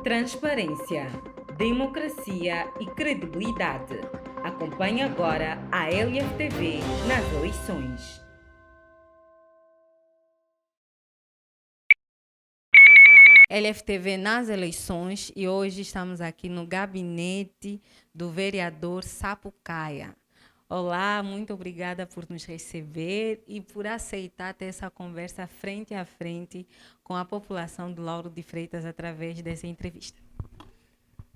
Transparência, democracia e credibilidade. Acompanhe agora a LFTV nas eleições. LFTV nas eleições e hoje estamos aqui no gabinete do vereador Sapucaia. Olá, muito obrigada por nos receber e por aceitar ter essa conversa frente a frente com a população do Lauro de Freitas através dessa entrevista.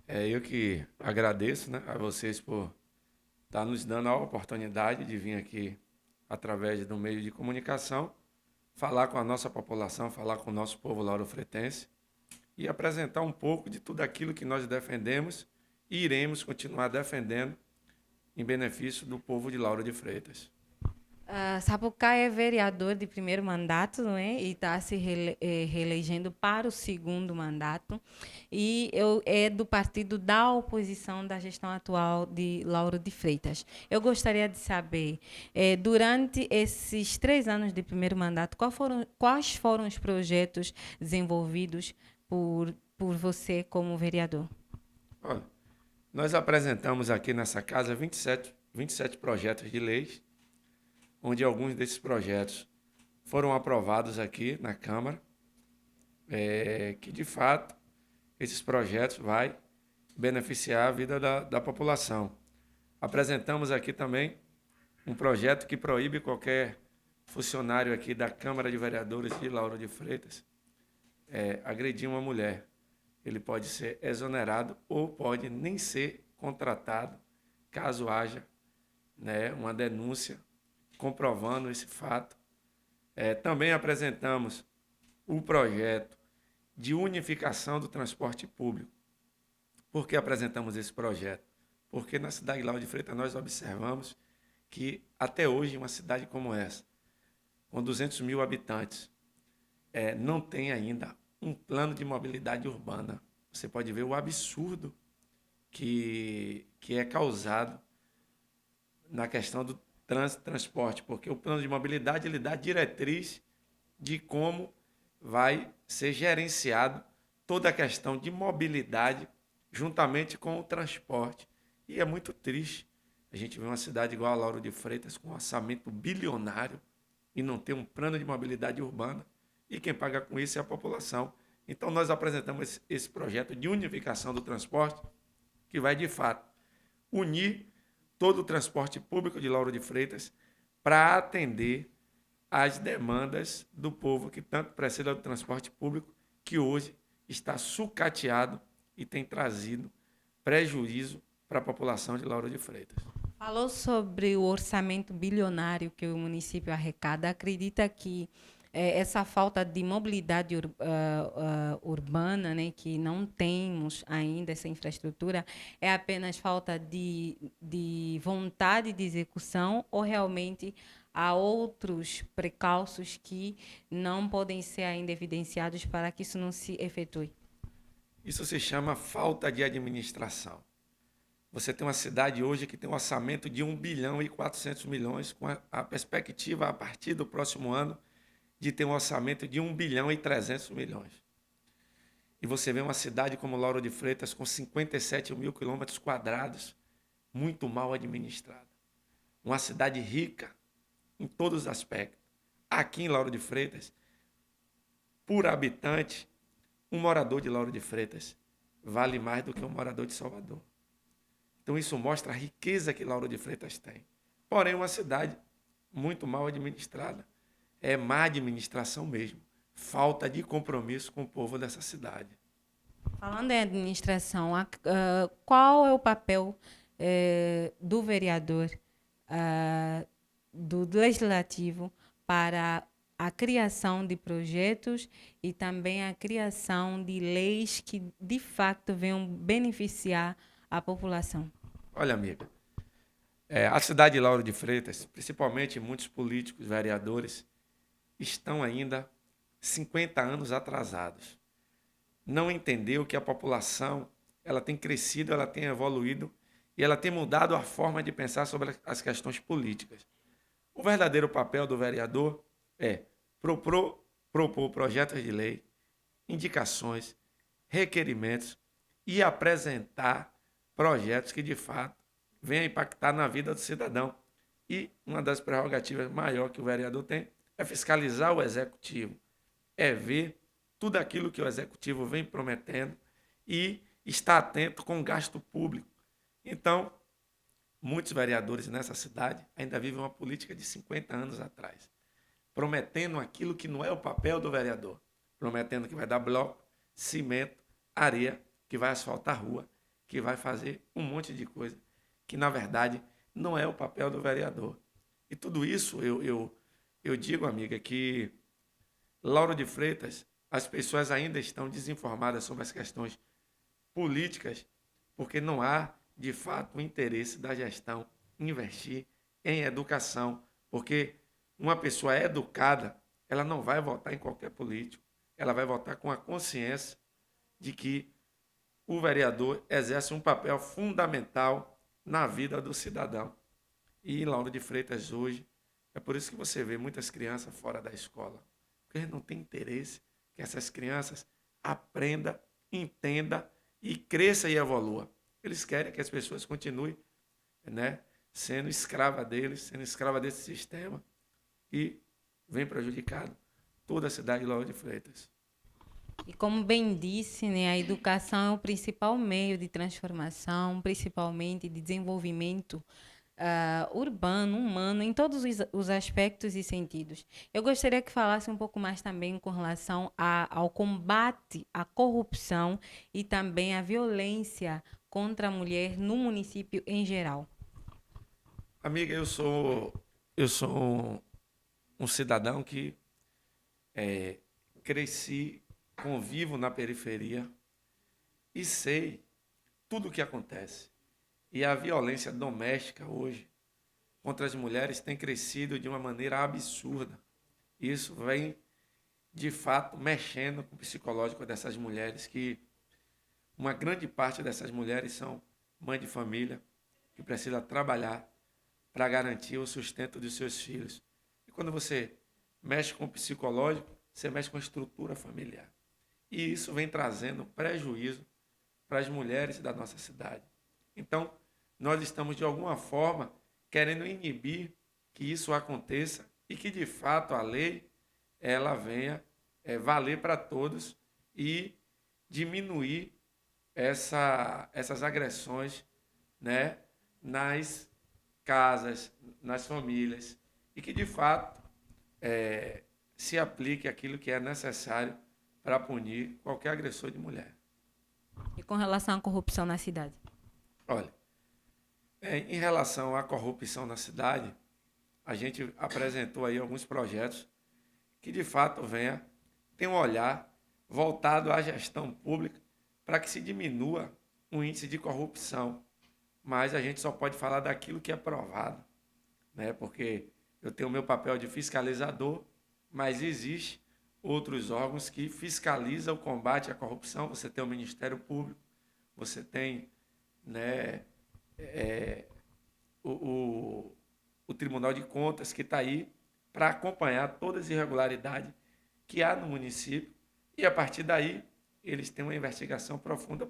Eu que agradeço, né, a vocês por estar nos dando a oportunidade de vir aqui através do meio de comunicação, falar com a nossa população, falar com o nosso povo lauro-fretense e apresentar um pouco de tudo aquilo que nós defendemos e iremos continuar defendendo em benefício do povo de Lauro de Freitas. Sapucaia é vereador de primeiro mandato, não é? E está se reelegendo para o segundo mandato. E é do partido da oposição da gestão atual de Lauro de Freitas. Eu gostaria de saber, durante esses 3 anos de primeiro mandato, quais foram os projetos desenvolvidos por você como vereador? Olha, nós apresentamos aqui nessa casa 27 projetos de leis, onde alguns desses projetos foram aprovados aqui na Câmara, que de fato esses projetos vão beneficiar a vida da população. Apresentamos aqui também um projeto que proíbe qualquer funcionário aqui da Câmara de Vereadores de Lauro de Freitas agredir uma mulher. Ele pode ser exonerado ou pode nem ser contratado caso haja, né, uma denúncia comprovando esse fato. Também apresentamos o projeto de unificação do transporte público. Por que apresentamos esse projeto? Porque na cidade de Lauro de Freitas nós observamos que até hoje uma cidade como essa, com 200 mil habitantes, não tem ainda um plano de mobilidade urbana. Você pode ver o absurdo que é causado na questão do transporte, porque o plano de mobilidade ele dá diretriz de como vai ser gerenciado toda a questão de mobilidade juntamente com o transporte. E é muito triste a gente ver uma cidade igual a Lauro de Freitas com um orçamento bilionário e não ter um plano de mobilidade urbana, e quem paga com isso é a população. Então nós apresentamos esse projeto de unificação do transporte que vai de fato unir todo o transporte público de Lauro de Freitas para atender às demandas do povo que tanto precisa do transporte público, que hoje está sucateado e tem trazido prejuízo para a população de Lauro de Freitas. Falou sobre o orçamento bilionário que o município arrecada. Acredita que essa falta de mobilidade urbana, né, que não temos ainda essa infraestrutura, é apenas falta de vontade de execução ou realmente há outros precalços que não podem ser ainda evidenciados para que isso não se efetue? Isso se chama falta de administração. Você tem uma cidade hoje que tem um orçamento de 1 bilhão e 400 milhões, com a perspectiva, a partir do próximo ano, de ter um orçamento de 1 bilhão e 300 milhões. E você vê uma cidade como Lauro de Freitas, com 57 mil quilômetros quadrados, muito mal administrada. Uma cidade rica em todos os aspectos. Aqui em Lauro de Freitas, por habitante, um morador de Lauro de Freitas vale mais do que um morador de Salvador. Então isso mostra a riqueza que Lauro de Freitas tem. Porém, uma cidade muito mal administrada. É má administração mesmo. Falta de compromisso com o povo dessa cidade. Falando em administração, qual é o papel do vereador, do legislativo, para a criação de projetos e também a criação de leis que, de fato, venham beneficiar a população? Olha, amiga, a cidade de Lauro de Freitas, principalmente muitos políticos, vereadores, estão ainda 50 anos atrasados. Não entendeu que a população ela tem crescido, ela tem evoluído e ela tem mudado a forma de pensar sobre as questões políticas. O verdadeiro papel do vereador é propor projetos de lei, indicações, requerimentos e apresentar projetos que, de fato, venham impactar na vida do cidadão. E uma das prerrogativas maiores que o vereador tem é fiscalizar o executivo, é ver tudo aquilo que o executivo vem prometendo e estar atento com o gasto público. Então, muitos vereadores nessa cidade ainda vivem uma política de 50 anos atrás, prometendo aquilo que não é o papel do vereador, prometendo que vai dar bloco, cimento, areia, que vai asfaltar a rua, que vai fazer um monte de coisa, que na verdade não é o papel do vereador. E tudo isso eu digo, amiga, que Lauro de Freitas, as pessoas ainda estão desinformadas sobre as questões políticas, porque não há, de fato, o interesse da gestão investir em educação, porque uma pessoa educada, ela não vai votar em qualquer político, ela vai votar com a consciência de que o vereador exerce um papel fundamental na vida do cidadão. E em Lauro de Freitas hoje, é por isso que você vê muitas crianças fora da escola, porque eles não têm interesse que essas crianças aprendam, entendam e cresçam e evoluam. Eles querem que as pessoas continuem, né, sendo escrava deles, sendo escrava desse sistema, e vem prejudicado toda a cidade de Lauro de Freitas. E como bem disse, né, a educação é o principal meio de transformação, principalmente de desenvolvimento urbano, humano, em todos os aspectos e sentidos. Eu gostaria que falasse um pouco mais também com relação ao combate à corrupção e também à violência contra a mulher no município em geral. Amiga, eu sou um cidadão que cresci, convivo na periferia e sei tudo o que acontece. E a violência doméstica hoje contra as mulheres tem crescido de uma maneira absurda. Isso vem, de fato, mexendo com o psicológico dessas mulheres, que uma grande parte dessas mulheres são mães de família, que precisa trabalhar para garantir o sustento dos seus filhos. E quando você mexe com o psicológico, você mexe com a estrutura familiar. E isso vem trazendo prejuízo para as mulheres da nossa cidade. Então, nós estamos, de alguma forma, querendo inibir que isso aconteça e que, de fato, a lei ela venha valer para todos e diminuir essas agressões, né, nas casas, nas famílias, e que, de fato, se aplique aquilo que é necessário para punir qualquer agressor de mulher. E com relação à corrupção na cidade? Olha, em relação à corrupção na cidade, a gente apresentou aí alguns projetos que, de fato, tem um olhar voltado à gestão pública para que se diminua o índice de corrupção. Mas a gente só pode falar daquilo que é provado, né? Porque eu tenho o meu papel de fiscalizador, mas existe outros órgãos que fiscalizam o combate à corrupção. Você tem o Ministério Público, você tem, né, o Tribunal de Contas, que está aí para acompanhar todas as irregularidades que há no município, e a partir daí eles têm uma investigação profunda,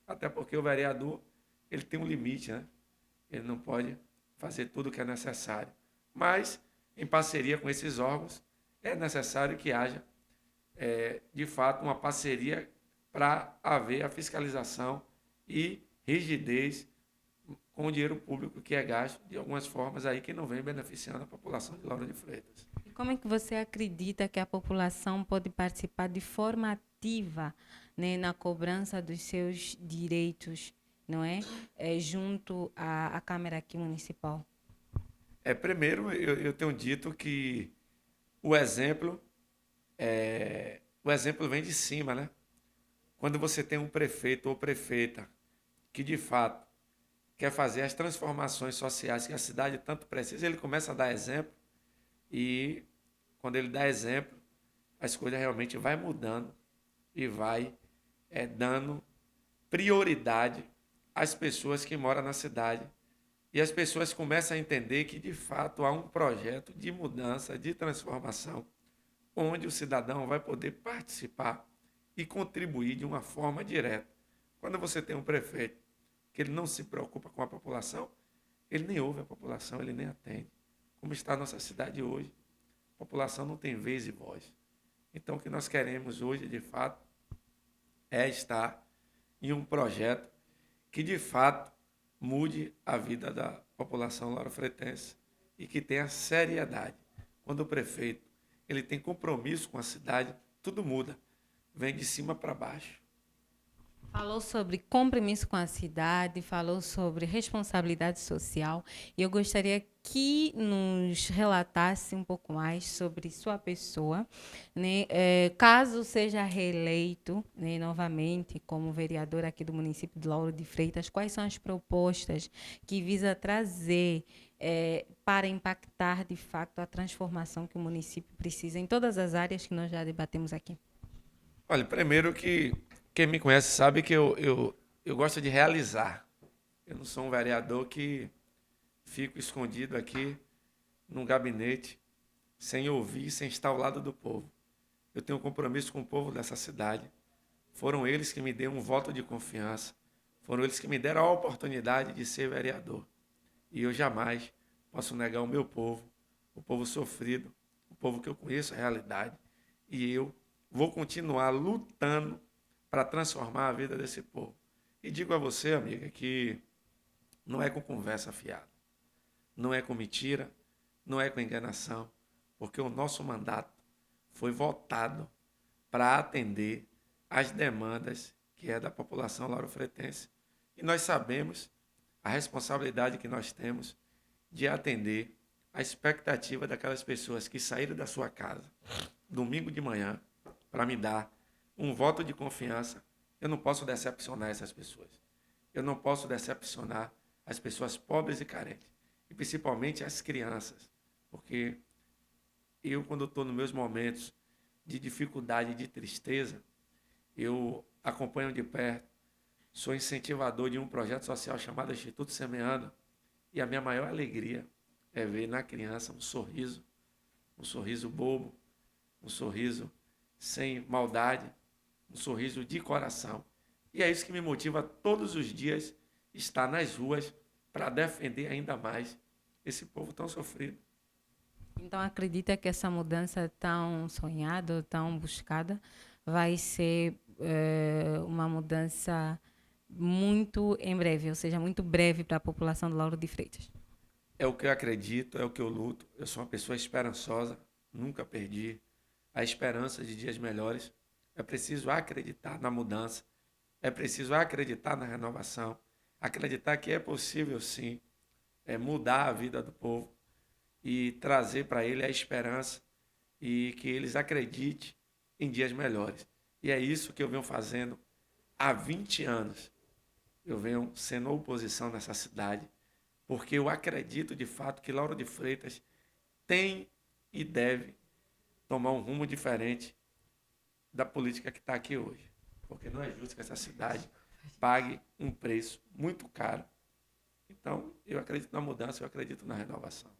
até porque o vereador ele tem um limite, né? Ele não pode fazer tudo o que é necessário. Mas, em parceria com esses órgãos, é necessário que haja, de fato, uma parceria para haver a fiscalização e rigidez com o dinheiro público que é gasto de algumas formas aí que não vem beneficiando a população de Lauro de Freitas. E como é que você acredita que a população pode participar de forma ativa, né, na cobrança dos seus direitos, não é? Junto à Câmara aqui municipal? Primeiro, eu tenho dito que o exemplo vem de cima, né? Quando você tem um prefeito ou prefeita que, de fato, quer fazer as transformações sociais que a cidade tanto precisa, ele começa a dar exemplo, e quando ele dá exemplo, as coisas realmente vai mudando e vai dando prioridade às pessoas que moram na cidade. E as pessoas começam a entender que, de fato, há um projeto de mudança, de transformação, onde o cidadão vai poder participar e contribuir de uma forma direta. Quando você tem um prefeito que ele não se preocupa com a população, ele nem ouve a população, ele nem atende. Como está a nossa cidade hoje, a população não tem vez e voz. Então, o que nós queremos hoje, de fato, é estar em um projeto que, de fato, mude a vida da população laurofretense e que tenha seriedade. Quando o prefeito ele tem compromisso com a cidade, tudo muda, vem de cima para baixo. Falou sobre compromisso com a cidade, falou sobre responsabilidade social. E eu gostaria que nos relatasse um pouco mais sobre sua pessoa, né? Caso seja reeleito, né, novamente como vereador aqui do município de Lauro de Freitas, quais são as propostas que visa trazer para impactar, de fato, a transformação que o município precisa em todas as áreas que nós já debatemos aqui? Olha, primeiro que quem me conhece sabe que eu gosto de realizar. Eu não sou um vereador que fico escondido aqui num gabinete, sem ouvir, sem estar ao lado do povo. Eu tenho um compromisso com o povo dessa cidade. Foram eles que me deram um voto de confiança. Foram eles que me deram a oportunidade de ser vereador. E eu jamais posso negar o povo sofrido, o povo que eu conheço a realidade. E eu vou continuar lutando para transformar a vida desse povo. E digo a você, amiga, que não é com conversa fiada, não é com mentira, não é com enganação, porque o nosso mandato foi votado para atender às demandas que é da população laurofretense. E nós sabemos a responsabilidade que nós temos de atender a expectativa daquelas pessoas que saíram da sua casa domingo de manhã para me dar um voto de confiança. Eu não posso decepcionar essas pessoas. Eu não posso decepcionar as pessoas pobres e carentes, e principalmente as crianças, porque eu, quando estou nos meus momentos de dificuldade e de tristeza, eu acompanho de perto, sou incentivador de um projeto social chamado Instituto Semeando, e a minha maior alegria é ver na criança um sorriso bobo, um sorriso sem maldade, um sorriso de coração. E é isso que me motiva todos os dias estar nas ruas para defender ainda mais esse povo tão sofrido. Então, acredita que essa mudança tão sonhada, tão buscada, vai ser uma mudança muito em breve, ou seja, muito breve para a população do Lauro de Freitas? É o que eu acredito, é o que eu luto. Eu sou uma pessoa esperançosa, nunca perdi a esperança de dias melhores. É preciso acreditar na mudança, é preciso acreditar na renovação, acreditar que é possível, sim, mudar a vida do povo e trazer para ele a esperança e que eles acreditem em dias melhores. E é isso que eu venho fazendo há 20 anos. Eu venho sendo oposição nessa cidade, porque eu acredito de fato que Lauro de Freitas tem e deve tomar um rumo diferente da política que está aqui hoje. Porque não é justo que essa cidade pague um preço muito caro. Então, eu acredito na mudança, eu acredito na renovação.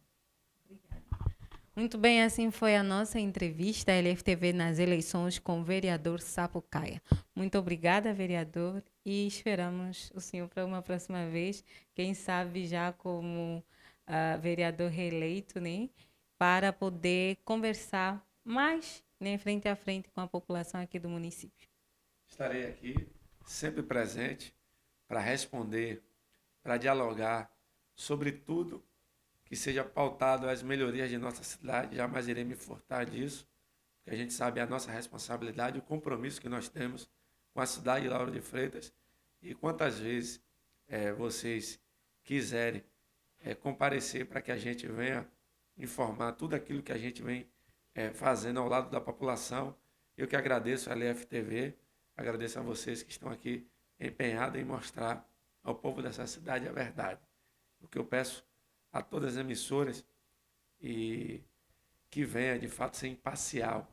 Muito bem, assim foi a nossa entrevista LFTV nas eleições com o vereador Sapucaia. Muito obrigada, vereador, e esperamos o senhor para uma próxima vez, quem sabe já como vereador reeleito, né, para poder conversar mais, né, frente a frente com a população aqui do município. Estarei aqui, sempre presente, para responder, para dialogar sobre tudo que seja pautado às melhorias de nossa cidade. Jamais irei me furtar disso, porque a gente sabe a nossa responsabilidade, o compromisso que nós temos com a cidade de Lauro de Freitas. E quantas vezes vocês quiserem comparecer para que a gente venha informar tudo aquilo que a gente vem fazendo ao lado da população. Eu que agradeço a LFTV, agradeço a vocês que estão aqui empenhados em mostrar ao povo dessa cidade a verdade. O que eu peço a todas as emissoras e que venha de fato ser imparcial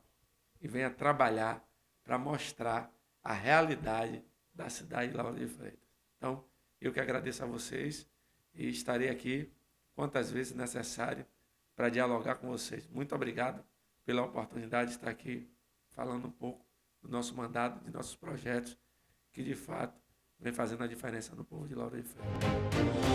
e venha trabalhar para mostrar a realidade da cidade de Lauro de Freitas. Então, eu que agradeço a vocês e estarei aqui quantas vezes necessário para dialogar com vocês. Muito obrigado pela oportunidade de estar aqui falando um pouco do nosso mandato, de nossos projetos, que de fato vem fazendo a diferença no povo de Lauro de Freitas.